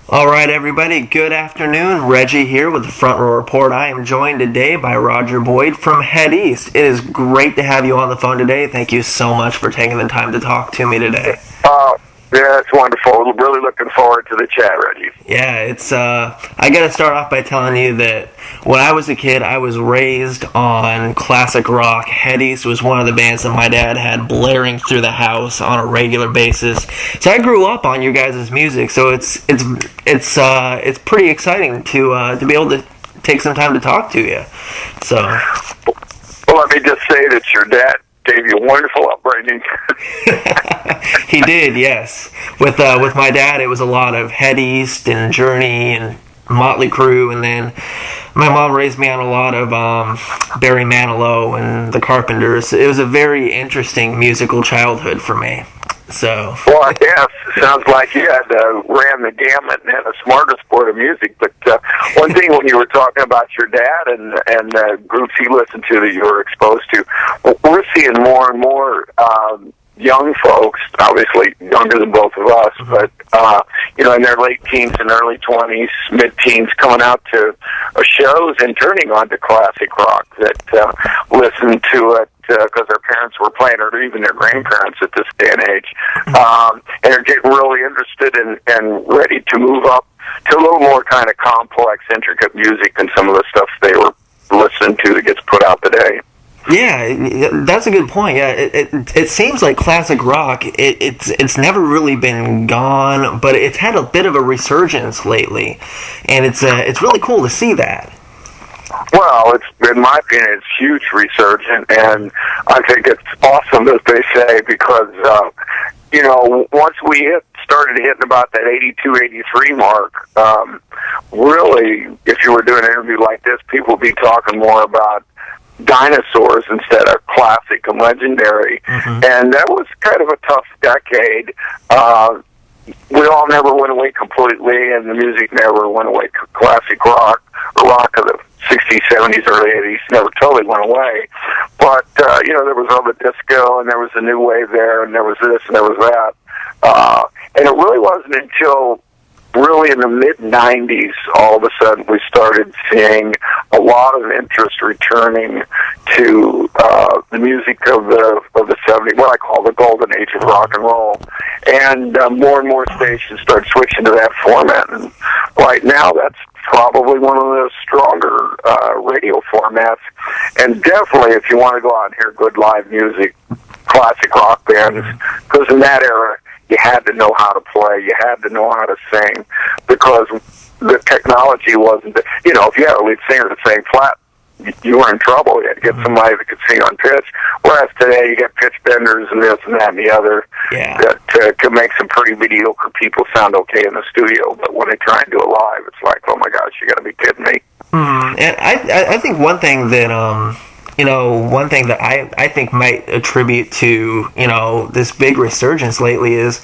All right, everybody. Good afternoon. Reggie here with the Front Row Report. I am joined today by Roger Boyd from Head East. It is great to have you on the phone today. Thank you so much for taking the time to talk to me today. Yeah, it's wonderful. Really looking forward to the chat, Reggie. Yeah, it's, I gotta start off by telling you that when I was a kid, I was raised on classic rock. Head East was one of the bands that my dad had blaring through the house on a regular basis. So I grew up on you guys' music, so it's pretty exciting to be able to take some time to talk to you. So. Well, let me just say that your dad gave you a wonderful upbringing. He did, yes. With my dad, it was a lot of Head East and Journey and Motley Crue, and then my mom raised me on a lot of Barry Manilow and the Carpenters. It was a very interesting musical childhood for me. So. Well, yes, sounds like you had ran the gamut and had a smorgasbord of music. But one thing, when you were talking about your dad and groups he listened to that you were exposed to, we're seeing more and more young folks, obviously younger than both of us, but in their late teens and early 20s, mid-teens, coming out to shows and turning on to classic rock that listen to it because their parents were playing, or even their grandparents at this day and age, and are getting really interested and ready to move up to a little more kind of complex, intricate music than some of the stuff they were listening to that gets put out today. Yeah, that's a good point. Yeah, it seems like classic rock, it's never really been gone, but it's had a bit of a resurgence lately, and it's really cool to see that. Well, in my opinion, it's huge resurgence, and I think it's awesome, as they say, because once we started hitting about that 82, 83 mark, really, if you were doing an interview like this, people would be talking more about dinosaurs instead of classic and legendary, and that was kind of a tough decade. We all never went away completely, and the music never went away. Classic rock, or rock of the 60s, 70s, early 80s never totally went away. But, there was all the disco, and there was the new wave there, and there was this, and there was that. And it really wasn't until really in the mid-90s, all of a sudden, we started seeing a lot of interest returning to the music of the 70s, what I call the golden age of rock and roll. And more and more stations started switching to that format. And right now, that's probably one of the stronger radio formats. And definitely, if you want to go out and hear good live music, classic rock bands, because in that era, you had to know how to play. You had to know how to sing, because the technology wasn't. If you had a lead singer that sang flat, you were in trouble. You had to get somebody that could sing on pitch. Whereas today, you get pitch benders and this and that and the other that can make some pretty mediocre people sound okay in the studio. But when they try and do it live, it's like, oh my gosh, you got to be kidding me. And I think one thing that I think might attribute to, this big resurgence lately is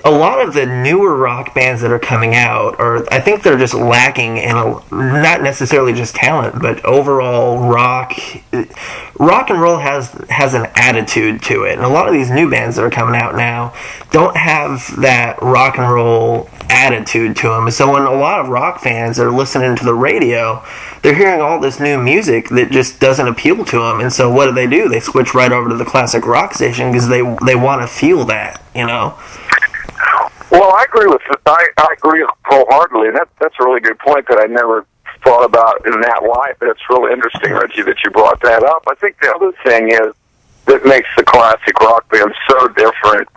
a lot of the newer rock bands that are coming out, or I think they're just lacking in not necessarily just talent, but overall rock and roll has an attitude to it. And a lot of these new bands that are coming out now don't have that rock and roll attitude to them. So when a lot of rock fans are listening to the radio, they're hearing all this new music that just doesn't appeal to them. And so what do? They switch right over to the classic rock station because they want to feel that, Well, I agree with it. I agree wholeheartedly, and that's a really good point that I never thought about in that light. But it's really interesting, Reggie, that you brought that up. I think the other thing is that makes the classic rock band so different.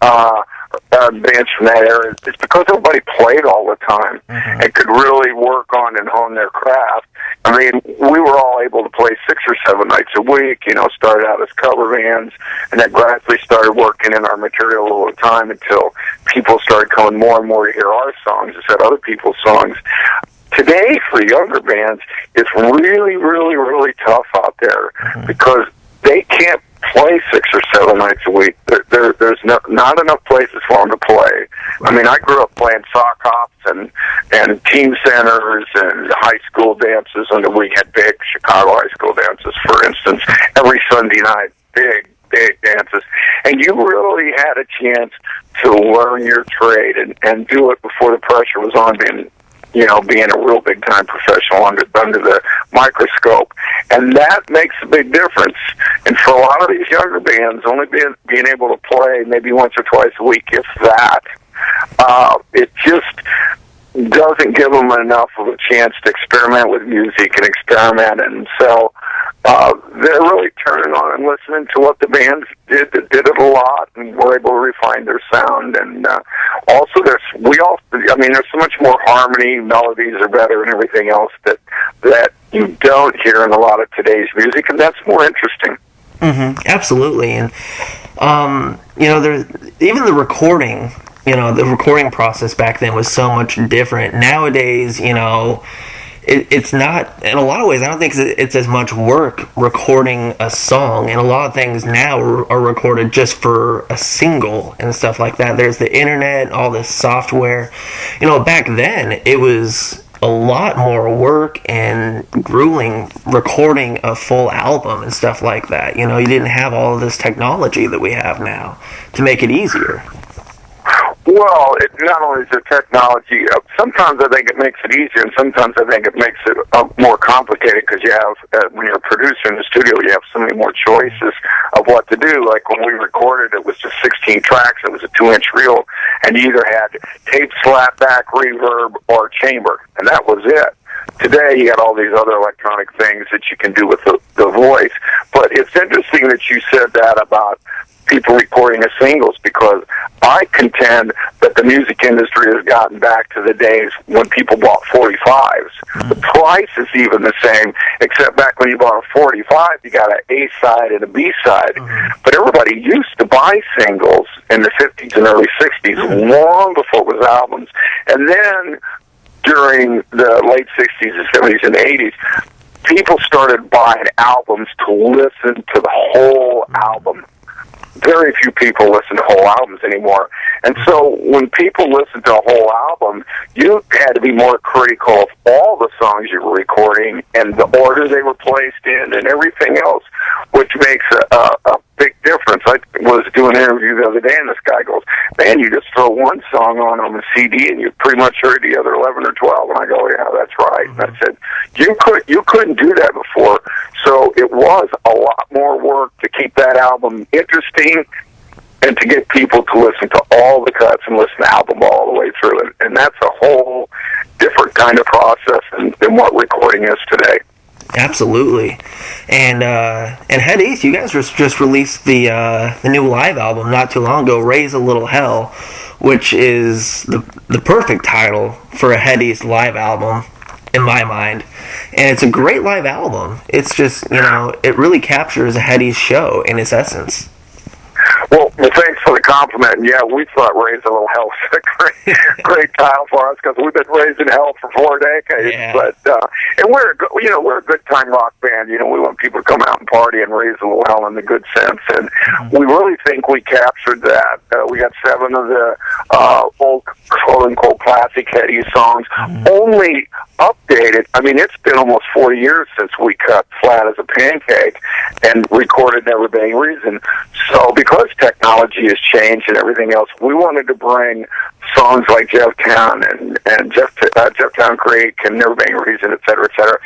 Bands from that era, it's because everybody played all the time and could really work on and hone their craft. I mean, we were all able to play 6 or 7 nights a week, started out as cover bands, and then gradually started working in our material all the time until people started coming more and more to hear our songs instead of other people's songs. Today, for younger bands, it's really, really, really tough out there because they can't play 6 or 7 nights a week. There's not enough places for them to play. I mean, I grew up playing sock hops and team centers and high school dances, and we had big Chicago high school dances, for instance, every Sunday night, big dances. And you really had a chance to learn your trade and do it before the pressure was on being being a real big-time professional under the microscope. And that makes a big difference. And for a lot of these younger bands, only being able to play maybe once or twice a week, if that, it just doesn't give them enough of a chance to experiment with music and experiment. And so they're really turning on and listening to what the bands did that did it a lot, and were able to refine their sound. And also, there's so much more harmony, melodies are better, and everything else that you don't hear in a lot of today's music, and that's more interesting. Mm-hmm. Absolutely. And there's even the recording. The recording process back then was so much different. Nowadays, it's not, in a lot of ways, I don't think it's as much work recording a song, and a lot of things now are recorded just for a single and stuff like that. There's the internet, all this software. Back then, it was a lot more work and grueling recording a full album and stuff like that. You didn't have all of this technology that we have now to make it easier. Well, it not only is the technology, sometimes I think it makes it easier, and sometimes I think it makes it more complicated, because you have, when you're a producer in the studio, you have so many more choices of what to do. Like when we recorded, it was just 16 tracks, it was a 2-inch reel, and you either had tape slapback, reverb, or chamber, and that was it. Today, you got all these other electronic things that you can do with the voice. But it's interesting that you said that about people recording as singles, because I contend that the music industry has gotten back to the days when people bought 45s. Mm-hmm. The price is even the same, except back when you bought a 45, you got an A side and a B side. Mm-hmm. But everybody used to buy singles in the 50s and early 60s, mm-hmm. long before it was albums. And then during the late 60s and 70s and 80s, people started buying albums to listen to the whole album. Very few people listen to whole albums anymore. And so when people listen to a whole album, you had to be more critical of all the songs you were recording and the order they were placed in and everything else, which makes a big difference. I was doing an interview the other day, and this guy goes, "Man, you just throw one song on a CD and you pretty much heard the other 11 or 12. And I go, "Yeah, that's right." Mm-hmm. And I said, you couldn't do that before. So it was a lot more work to keep that album interesting and to get people to listen to all the cuts and listen to the album all the way through. And that's a whole different kind of process than what recording is today. Absolutely. And Head East, you guys just released the new live album not too long ago, Raise a Little Hell, which is the perfect title for a Head East live album, in my mind. And it's a great live album. It's just, it really captures a Head East show in its essence. Well, thanks for the compliment. Yeah, we thought Raise a Little Hell was a great title for us, because we've been raising hell for 4 decades. Yeah. But and we're a good time rock band. We want people to come out and party and raise a little hell in the good sense. And we really think we captured that. We got 7 of the old quote unquote classic Head East songs, only updated. I mean, it's been almost 40 years since we cut Flat as a Pancake and recorded Never Bang Reason. So because technology has changed and everything else, we wanted to bring songs like Jefftown and Jefftown Creek and Never Bang Reason, et cetera, et cetera.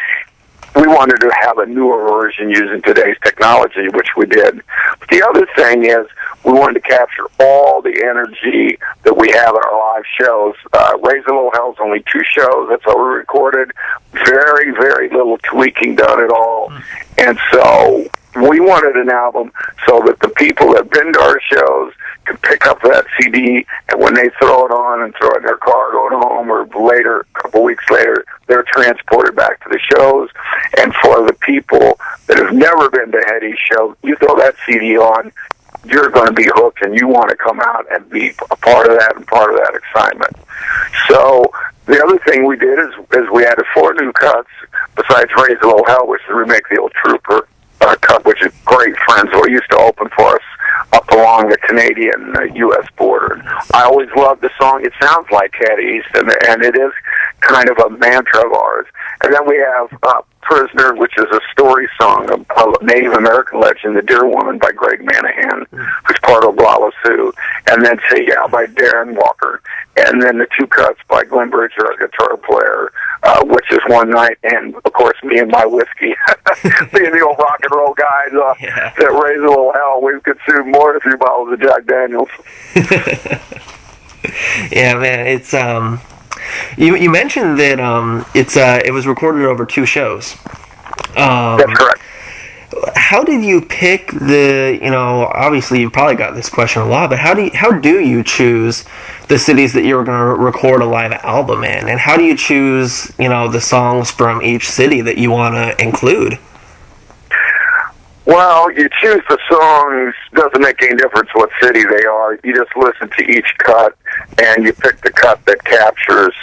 We wanted to have a newer version using today's technology, which we did. But the other thing is, we wanted to capture all the energy that we have at our live shows. Raise a Little Hell's only 2 shows. That's all we recorded. Very, very little tweaking done at all. And so we wanted an album so that the people that have been to our shows could pick up that CD, and when they throw it on and throw it in their car going home, or later, a couple weeks later, they're transported back to the shows. And for the people that have never been to Head East show, you throw that CD on, you're going to be hooked, and you want to come out and be a part of that and part of that excitement. So the other thing we did is we added 4 new cuts besides Raise a Little Hell, which is a remake of the old Trooper cut, which is great friends who used to open for us up along the Canadian U.S. border. I always loved the song. It sounds like Head East, and it is kind of a mantra of ours. And then we have Prisoner, which is a story song of a Native American legend, The Deer Woman by Greg Manahan, who's part of Oglala Sioux. And then Say Yeah by Darren Walker. And then the Two Cuts by Glenn Bridger, our guitar player, which is One Night. And, of course, Me and My Whiskey. Being the old rock and roll guys that raise a little hell, we've consumed more than 3 bottles of Jack Daniels. Yeah, man, it's you mentioned that it was recorded over 2 shows. That's correct. How did you pick obviously you probably got this question a lot, but how do you choose the cities that you're going to record a live album in, and how do you choose the songs from each city that you want to include? Well, you choose the songs, doesn't make any difference what city they are. You just listen to each cut, and you pick the cut that captures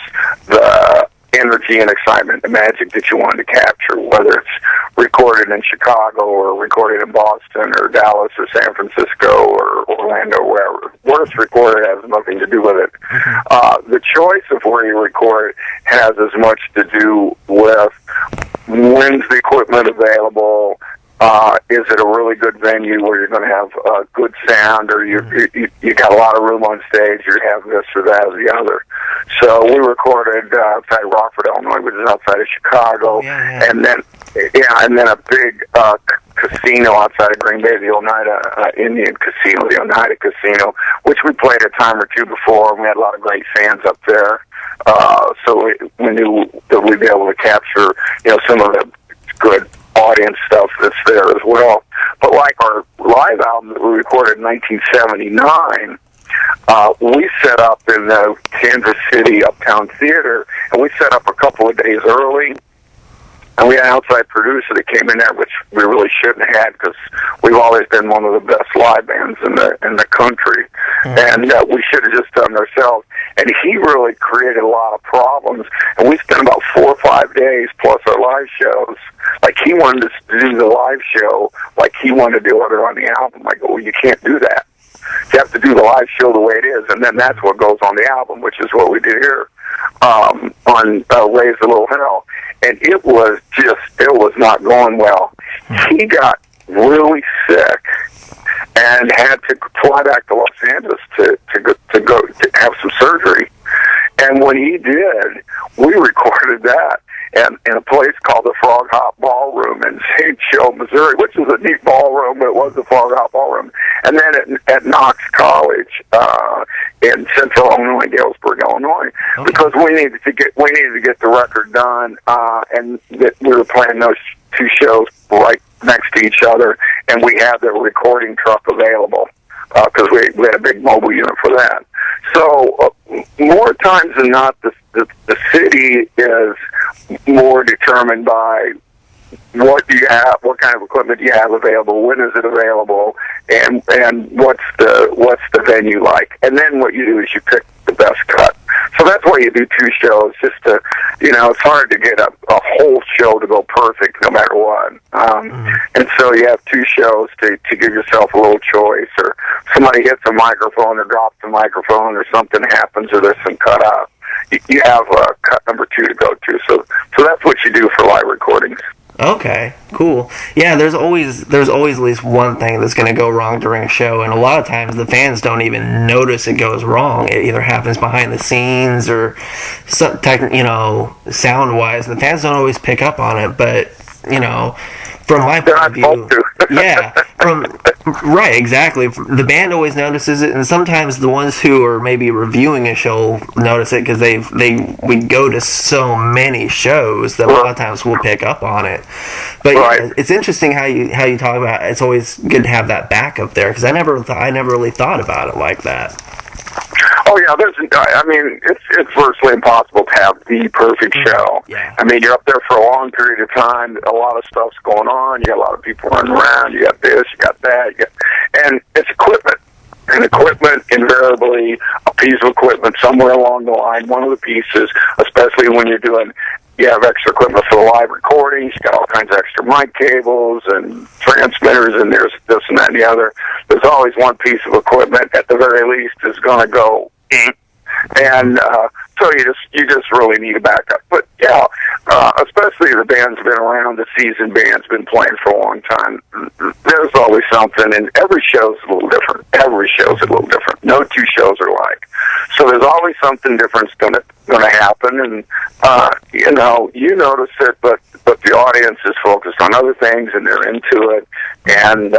the energy and excitement, the magic that you want to capture, whether it's recorded in Chicago or recorded in Boston or Dallas or San Francisco or Orlando, wherever. Where it's recorded has nothing to do with it. The choice of where you record has as much to do with when's the equipment available. Is it a really good venue where you're going to have good sound, or you got a lot of room on stage, or you have this or that or the other? So we recorded outside Rockford, Illinois, which is outside of Chicago, and then a big casino outside of Green Bay, the Oneida Indian Casino, the Oneida Casino, which we played a time or two before, and we had a lot of great fans up there. So we knew that we'd be able to capture, some of the good audience stuff that's there as well. But like our live album that we recorded in 1979, we set up in the Kansas City Uptown Theater, and we set up a couple of days early. And we had an outside producer that came in there, which we really shouldn't have had, because we've always been one of the best live bands in the country. And we should have just done it ourselves. And he really created a lot of problems. And we spent about 4 or 5 days plus our live shows. Like, he wanted us to do the live show like he wanted to do it on the album. I go, well, you can't do that. You have to do the live show the way it is, and then that's what goes on the album, which is what we did here on Raise the Little Hell. And it was not going well. He got really sick and had to fly back to Los Angeles to go to have some surgery. And when he did, we recorded that in a place called the Frog Hop Ballroom in St. Joe, Missouri, which is a neat ballroom, but it was the Frog Hop Ballroom. And then at Knox College in Central Illinois, Galesburg, Illinois, because we needed to get the record done, and that we were playing those 2 shows right next to each other, and we had the recording truck available because we had a big mobile unit for that. So more times than not, the city is more determined by what do you have, what kind of equipment do you have available, when is it available, and what's the venue like. And then what you do is you pick the best cut. So that's why you do 2 shows, just to, it's hard to get a whole show to go perfect no matter what. And so you have 2 shows to give yourself a little choice, or somebody hits a microphone or drops a microphone, or something happens, or there's some cut out. You have cut number 2 to go to. So that's what you do for live recordings. Okay, cool. Yeah, there's always at least one thing that's going to go wrong during a show, and a lot of times the fans don't even notice it goes wrong. It either happens behind the scenes or sound-wise. The fans don't always pick up on it, but from my point of view, right, exactly. The band always notices it, and sometimes the ones who are maybe reviewing a show notice it because we go to so many shows that a lot of times we'll pick up on it. But it's interesting how you talk about it. It's always good to have that backup there, because I never really thought about it like that. Oh yeah, it's virtually impossible to have the perfect show. Yeah. I mean, you're up there for a long period of time. A lot of stuff's going on. You got a lot of people running around. You got this, you got that, and it's equipment. And equipment, invariably, a piece of equipment somewhere along the line, one of the pieces, especially when you have extra equipment for the live recordings, you got all kinds of extra mic cables and transmitters, and there's this and that and the other. There's always one piece of equipment, at the very least, is going to go And so you just really need a backup. But yeah, especially the bands have been around, the seasoned bands been playing for a long time. There's always something, and every show's a little different. Every show's a little different. No two shows are alike. So there's always something different's gonna happen, and you notice it, but the audience is focused on other things, and they're into it. And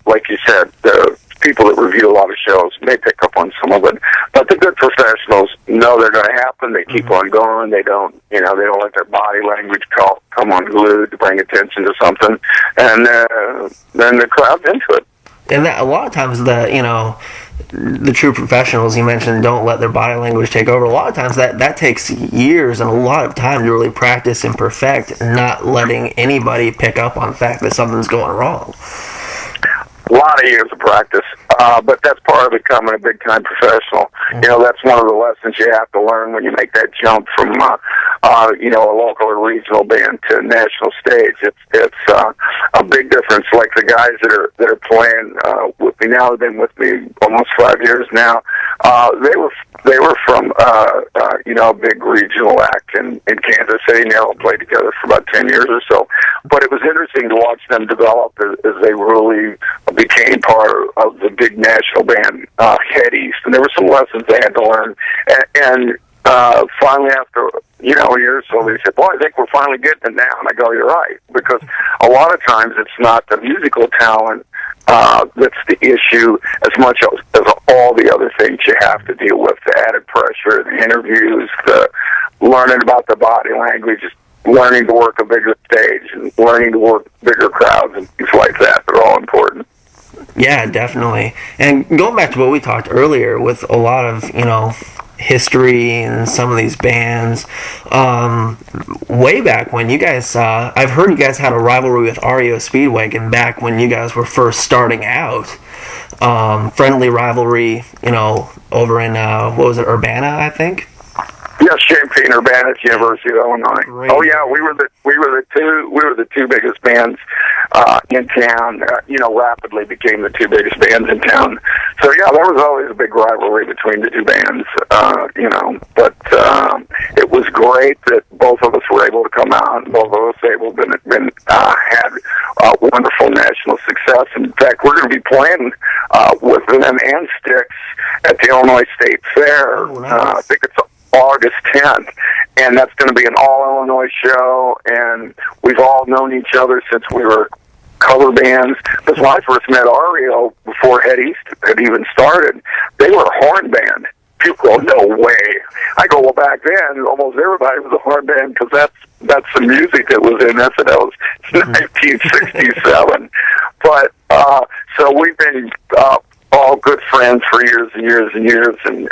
like you said, the people that review a lot of shows may pick up on some of it, but the good professionals know they're going to happen. They keep on going. They don't let their body language come unglued to bring attention to something, and then the crowd's into it. And that, a lot of times, the true professionals you mentioned don't let their body language take over. A lot of times that takes years and a lot of time to really practice and perfect, not letting anybody pick up on the fact that something's going wrong. A lot of years of practice, but that's part of becoming a big-time professional. That's one of the lessons you have to learn when you make that jump from, a local or regional band to a national stage. It's a big difference. Like the guys that are playing with me now, have been with me almost 5 years now. They were from a big regional act in Kansas City. They all played together for about 10 years or so. But it was interesting to watch them develop as they really became part of the big national band, Head East. And there were some lessons they had to learn. And finally, after a year or so, they said, "Boy, I think we're finally getting it now." And I go, "You're right," because a lot of times it's not the musical talent that's the issue as much as all the other things you have to deal with: the added pressure, the interviews, the learning about the body language, learning to work a bigger stage, and learning to work bigger crowds and things like that. They're all important. Yeah, definitely. And going back to what we talked earlier with a lot of, history and some of these bands, way back when you guys, I've heard you guys had a rivalry with REO Speedwagon back when you guys were first starting out. Friendly rivalry, over in, Urbana, I think? Yes, Champaign Urbana at University of Illinois. Great. Oh yeah, we were the two biggest bands in town. Rapidly became the two biggest bands in town. So yeah, there was always a big rivalry between the two bands. But it was great that both of us were able to come out, and both of us had wonderful national success. In fact, we're going to be playing with them and Styx at the Illinois State Fair. Oh, nice. I think it's August 10th, and that's going to be an all-Illinois show, and we've all known each other since we were cover bands. Because when I first met REO, before Head East had even started, they were a horn band. People go, "No way." I go, "Well, back then, almost everybody was a horn band, because that's the music that was in this, and that was 1967. But, so we've been all good friends for years and years and years, and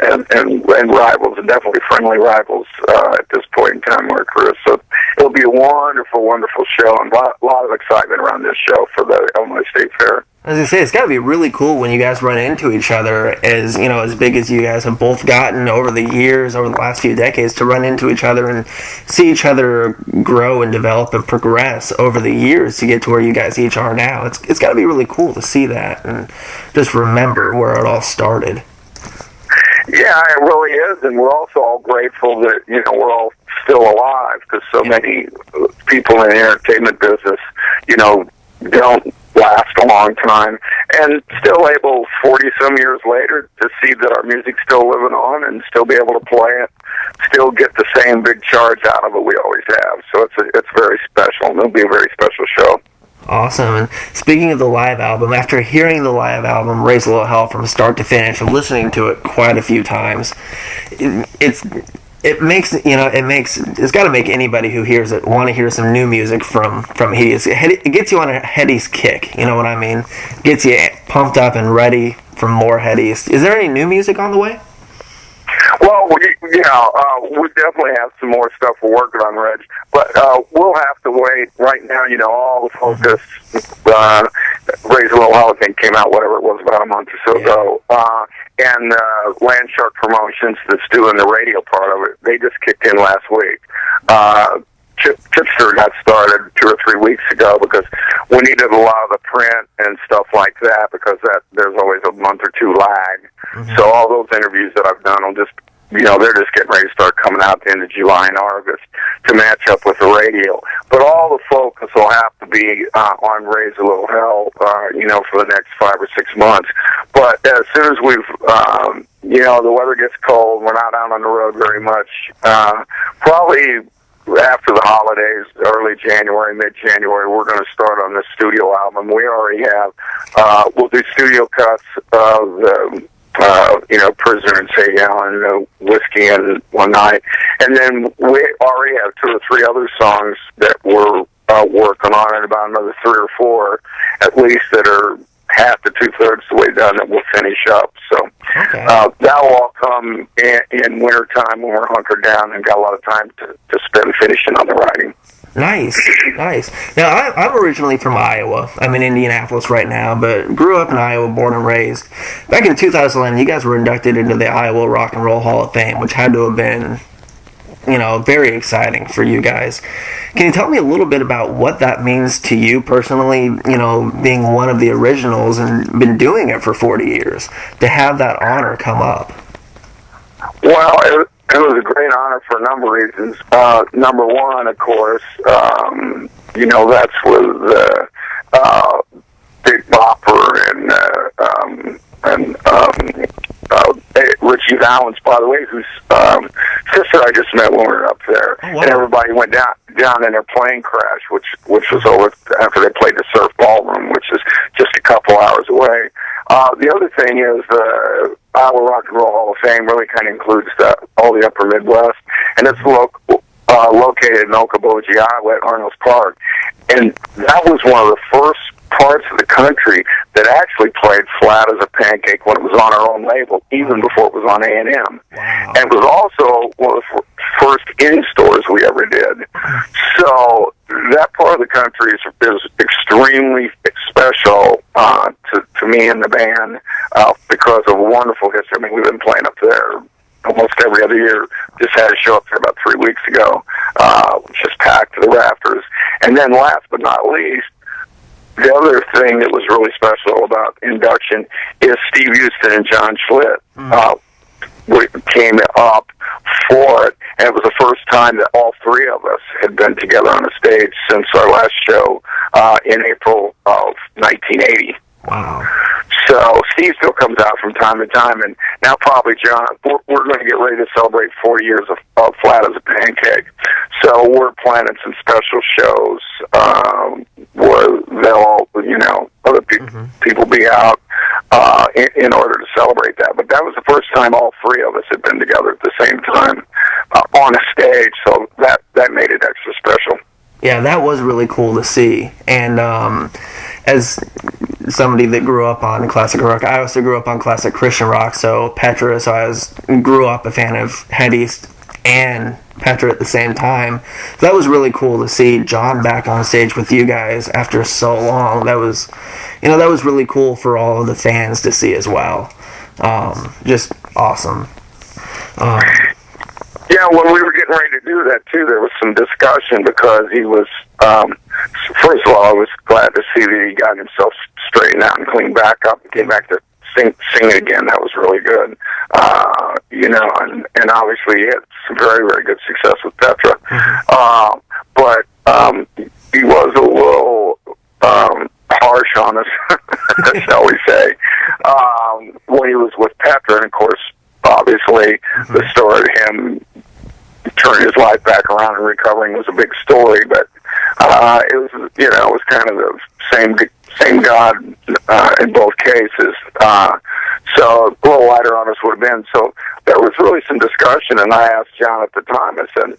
rivals, and definitely friendly rivals at this point in time, our career. So it'll be a wonderful, wonderful show, and a lot of excitement around this show for the Illinois State Fair. As I say, it's got to be really cool when you guys run into each other, as big as you guys have both gotten over the years, over the last few decades, to run into each other and see each other grow and develop and progress over the years to get to where you guys each are now. It's got to be really cool to see that and just remember where it all started. Yeah, it really is, and we're also all grateful that we're all still alive, because so many people in the entertainment business, don't last a long time, and still able 40-some years later to see that our music's still living on and still be able to play it, still get the same big charge out of it we always have. So it's very special, and it'll be a very special show. Awesome. And speaking of the live album, after hearing the live album, Raise a Little Hell, from start to finish, and listening to it quite a few times, it's got to make anybody who hears it want to hear some new music from Hades. It gets you on a Head East kick, you know what I mean? Gets you pumped up and ready for more Head East. Is there any new music on the way? Well, we definitely have some more stuff we're working on, Reg, but we'll have to wait. Right now, all the focus, Raise a Little Hell, I think, came out, whatever it was, about a month or so ago, and Landshark Promotions, that's doing the radio part of it, they just kicked in last week. Chipster got started 2 or 3 weeks ago, because we needed a lot of the print and stuff like that, because there's always a month or two lag. Mm-hmm. So all those interviews that I've done will just they're just getting ready to start coming out at the end of July and August to match up with the radio. But all the focus will have to be on Raise a Little Hell, for the next 5 or 6 months. But as soon as we've, the weather gets cold, we're not out on the road very much, probably after the holidays, early January, mid-January, we're going to start on the studio album. We already have, we'll do studio cuts of Prisoner and Say Alan, Whiskey and One Night. And then we already have 2 or 3 other songs that we're working on, and about another 3 or 4, at least, that are half to 2/3 the way done that we'll finish up. So that will all come in winter time when we're hunkered down and got a lot of time to spend finishing on the writing. Nice. Now, I'm originally from Iowa. I'm in Indianapolis right now, but grew up in Iowa, born and raised. Back in 2011, you guys were inducted into the Iowa Rock and Roll Hall of Fame, which had to have been, very exciting for you guys. Can you tell me a little bit about what that means to you personally, being one of the originals and been doing it for 40 years, to have that honor come up? Well, it was a great honor for a number of reasons. Number one, of course, that's with Big Bopper and Richie Valens, by the way, whose sister I just met when we were up there. Oh, wow. And everybody went down in their plane crash, which was over after they played the Surf Ballroom, which is just a couple hours away. The other thing is the Iowa Rock and Roll Hall of Fame really kind of includes all the upper Midwest, and it's located in Okoboji, Iowa, at Arnold's Park. And that was one of the first parts of the country that actually played Flat as a Pancake when it was on our own label, even before it was on A&M. Wow. And it was also one of the first in-stores we ever did. So that part of the country is extremely special to me and the band because of wonderful history. I mean, we've been playing up there almost every other year. Just had a show up there about 3 weeks ago, just packed to the rafters. And then last but not least, the other thing that was really special about induction is Steve Huston and John Schlitt came up for it, and it was the first time that all 3 of us had been together on a stage since our last show in April of 1980. Wow. So Steve still comes out from time to time, and now probably John, we're going to get ready to celebrate 40 years of Flat as a Pancake. So we're planning some special shows where they'll all, other people be out in order to celebrate that. But that was the first time all 3 of us had been together at the same time on a stage, so that made it extra special. Yeah, that was really cool to see. And as somebody that grew up on classic rock, I also grew up on classic Christian rock, so Petra, so I grew up a fan of Head East and Petra at the same time. So that was really cool to see John back on stage with you guys after so long. That was, that was really cool for all of the fans to see as well. Just awesome. Yeah, when we were getting ready to do that, too, there was some discussion because he was, first of all, I was glad to see that he got himself straightened out and cleaned back up and came back to sing again. That was really good. And obviously he had some very, very good success with Petra. But he was a little harsh on us, shall we say, when he was with Petra. And, of course, obviously the story of him turning his life back around and recovering was a big story, but it was kind of the same God in both cases. So a little lighter on us would have been. So there was really some discussion, and I asked John at the time, I said,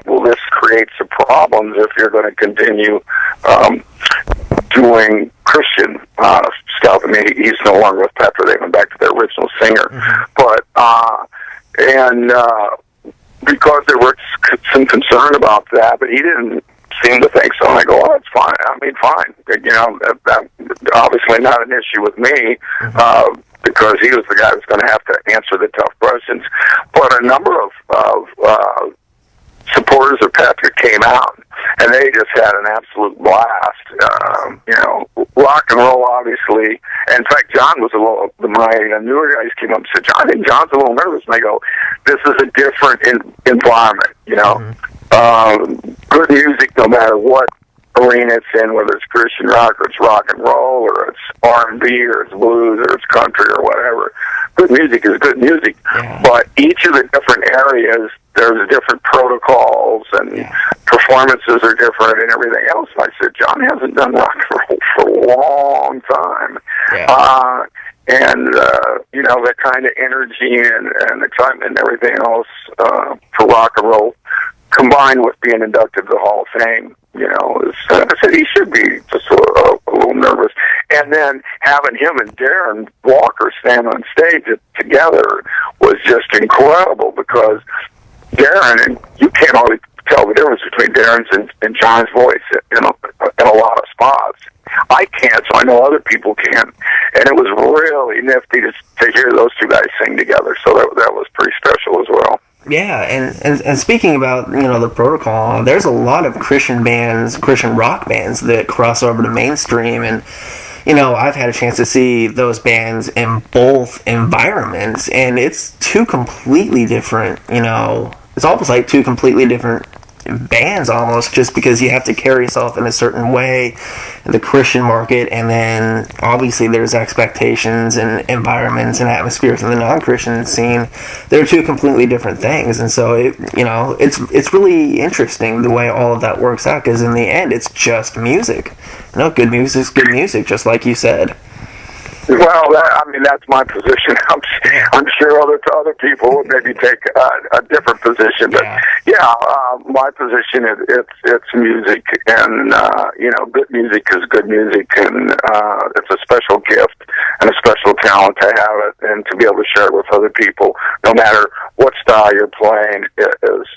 will this create some problems if you're going to continue doing Christian stuff? I mean, he's no longer with Petra. They went back to their original singer. But, because there was some concern about that, but he didn't seem to think so. And I go, oh, it's fine. I mean, fine. That obviously not an issue with me, because he was the guy who's going to have to answer the tough questions. But a number of supporters of Petra came out and they just had an absolute blast. You know, rock and roll, obviously. In fact, John was a little. My newer guys came up and said, "John, I think John's a little nervous." And I go, "This is a different environment. You know, good music, no matter what arena it's in, whether it's Christian rock or it's rock and roll or it's R&B or it's blues or it's country or whatever. Good music is good music, but each of the different areas, there's different protocols and performances are different and everything else." And I said, "John hasn't done rock and roll for a long time." You know, that kind of energy and excitement and everything else for rock and roll, combined with being inducted to the Hall of Fame, you know, I said he should be just a little nervous. And then having him and Darren Walker stand on stage together was just incredible, because Darren, and you can't always tell the difference between Darren's and John's voice in a lot of spots. I can't, so I know other people can. And it was really nifty to hear those two guys sing together. So that was pretty special as well. Yeah, and speaking about, you know, the protocol, there's a lot of Christian bands, Christian rock bands that cross over to mainstream, and, you know, I've had a chance to see those bands in both environments, and it's two completely different, you know, it's almost like two completely different bands almost, just because you have to carry yourself in a certain way in the Christian market, and then obviously there's expectations and environments and atmospheres in the non-Christian scene. They're two completely different things, and so it's really interesting the way all of that works out, because in the end it's just music. You know, good music's good music, just like you said. Well, that's my position. I'm sure other people would maybe take a different position, but my position is it's music, and you know, good music is good music, and it's a special gift and a special talent to have it and to be able to share it with other people, no matter what style you're playing. It is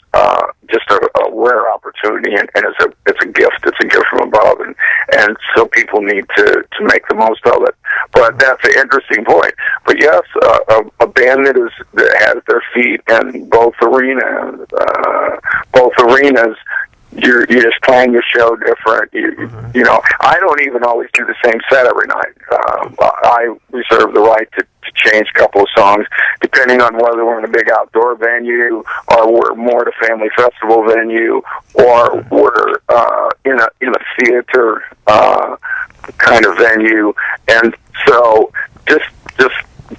just a rare opportunity, and it's a gift. It's a gift from above, and so people need to make the most of it. But that's an interesting point. But yes, a band that has their feet in both arenas. You're just playing your show different. You know, I don't even always do the same set every night. I reserve the right to change a couple of songs depending on whether we're in a big outdoor venue or we're more at a family festival venue or we're in a theater kind of venue. And so just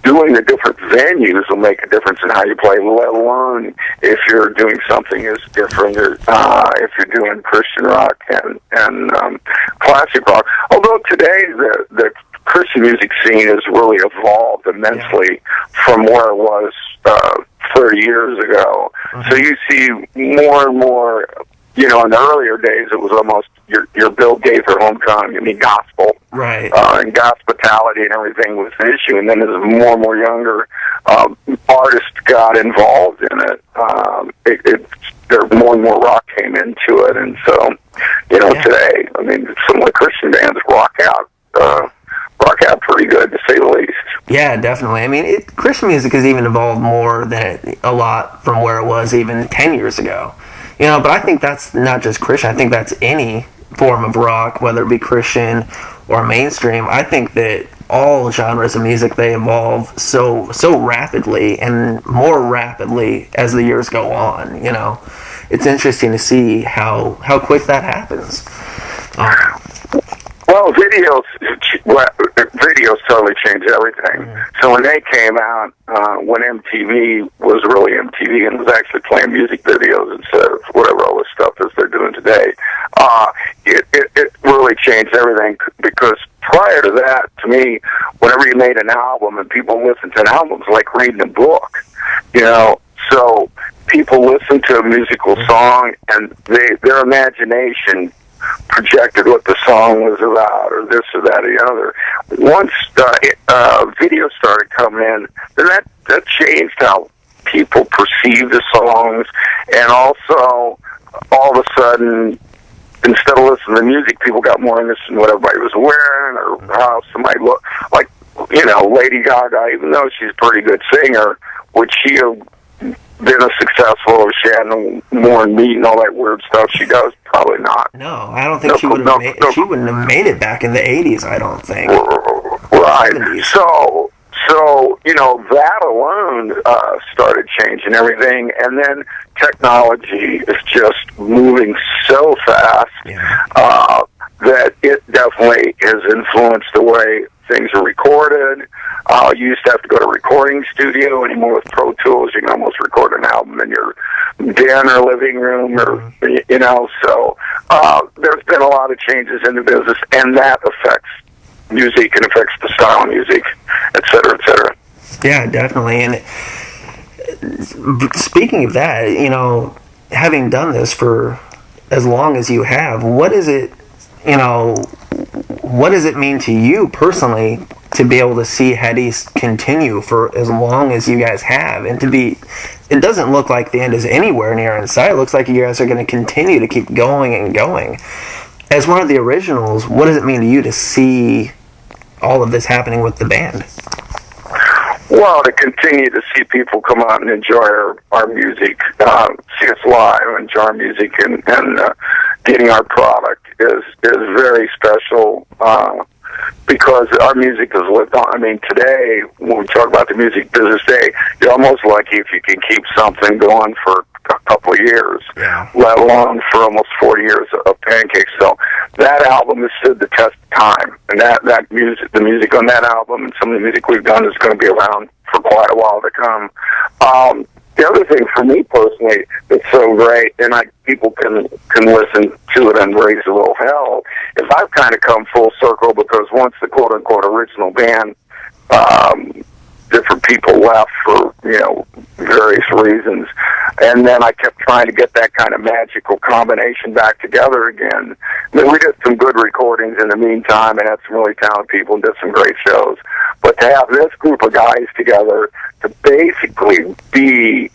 doing the different venues will make a difference in how you play, let alone if you're doing something as different, if you're doing Christian rock and classic rock. Although today the Christian music scene has really evolved immensely from where it was 30 years ago. So you see more and more. You know, in the earlier days, it was almost your Bill Gaither homecoming. I mean, gospel, right? And hospitality and everything was an issue. And then as more and more younger artists got involved in it, there more and more rock came into it. And so, you know, today, I mean, some of the Christian bands rock out pretty good, to say the least. Yeah, definitely. I mean, Christian music has even evolved more than a lot from where it was even 10 years ago. You know, but I think that's not just Christian. I think that's any form of rock, whether it be Christian or mainstream. I think that all genres of music, they evolve so rapidly and more rapidly as the years go on. You know, it's interesting to see how quick that happens. Well, videos totally changed everything. So when they came out, when MTV was really MTV and was actually playing music videos instead of whatever all this stuff is they're doing today, it really changed everything, because prior to that, to me, whenever you made an album and people listened to an album, it was like reading a book, you know. So people listened to a musical song and their imagination projected what the song was about, or this or that or the other. Once video started coming in, then that changed how people perceive the songs, and also all of a sudden, instead of listening to music, people got more interested in what everybody was wearing or how somebody looked. Like, you know, Lady Gaga, even though she's a pretty good singer, would she have been as successful if she hadn't worn meat and all that weird stuff she does. Probably not. No, I don't think she wouldn't have made it back in the 80s, I don't think. Right. 70s. So, you know, that alone started changing everything. And then technology is just moving so fast that it definitely has influenced the way things are recorded. You used to have to go to a recording studio. Anymore with Pro Tools, you can almost record an album in your den or living room, or you know. So there's been a lot of changes in the business, and that affects music and affects the style of music, et cetera, et cetera. Yeah, definitely. And speaking of that, you know, having done this for as long as you have, what is it? You know, what does it mean to you personally to be able to see Hetty's continue for as long as you guys have, and to be, it doesn't look like the end is anywhere near in sight. It looks like you guys are going to continue to keep going and going. As one of the originals, what does it mean to you to see all of this happening with the band? Well, to continue to see people come out and enjoy our music, see us live, enjoy our music, and getting our product is very special, because our music is lived on. I mean, today, when we talk about the music business day, you're almost lucky if you can keep something going for a couple of years, let alone for almost 40 years of Pancakes. So that album has stood the test of time, and that music, the music on that album, and some of the music we've done is going to be around for quite a while to come. The other thing for me personally that's so great, and people can listen to it and raise a little hell, is I've kind of come full circle, because once the quote-unquote original band, different people left for, you know, various reasons, and then I kept trying to get that kind of magical combination back together again. Then we did some good recordings in the meantime, and had some really talented people and did some great shows. But to have this group of guys together to basically be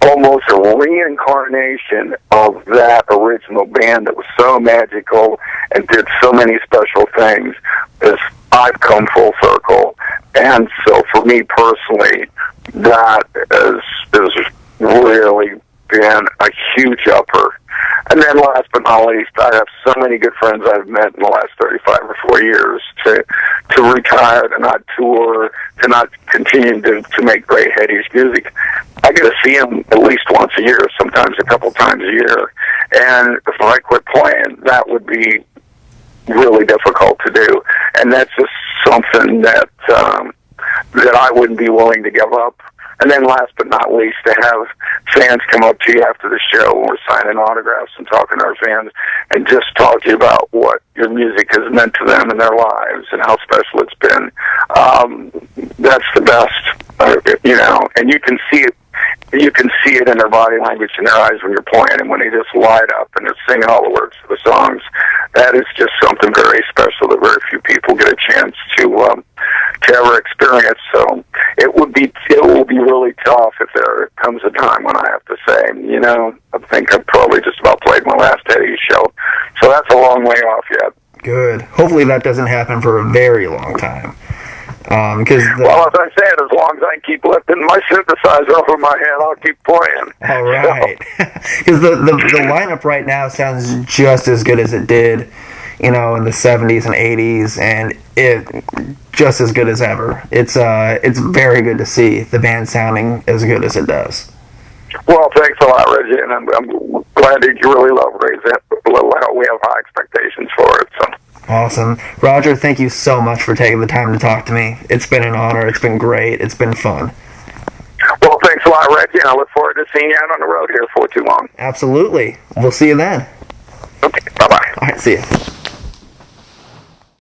almost a reincarnation of that original band that was so magical and did so many special things, is I've come full circle. And so for me personally, that has really been a huge upper. And then last but not least, I have so many good friends I've met in the last 35 or 40 years to retire, to not tour, to not continue to make great Hetty's music. I get to see them at least once a year, sometimes a couple times a year. And if I quit playing, that would be really difficult to do. And that's just something that I wouldn't be willing to give up. And then last but not least, to have fans come up to you after the show when we're signing autographs and talking to our fans and just talk to you about what your music has meant to them in their lives and how special it's been. That's the best, you know, and you can see it. You can see it in their body language and their eyes when you're playing, and when they just light up and they're singing all the words to the songs. That is just something very special that very few people get a chance to ever experience. So it will be really tough if there comes a time when I have to say, you know, I think I've probably just about played my last Eddie show. So that's a long way off yet. Good. Hopefully that doesn't happen for a very long time. Well, as I said, as long as I keep lifting my synthesizer over my head, I'll keep playing. All right. Because the lineup right now sounds just as good as it did, you know, in the 70s and 80s, and it just as good as ever. It's very good to see the band sounding as good as it does. Well, thanks a lot, Reggie, and I'm glad that you really love Raise It. We have high expectations for it, so. Awesome. Roger, thank you so much for taking the time to talk to me. It's been an honor. It's been great. It's been fun. Well, thanks a lot, Reggie, and I look forward to seeing you out on the road here for too long. Absolutely. We'll see you then. Okay, bye-bye. All right, see you.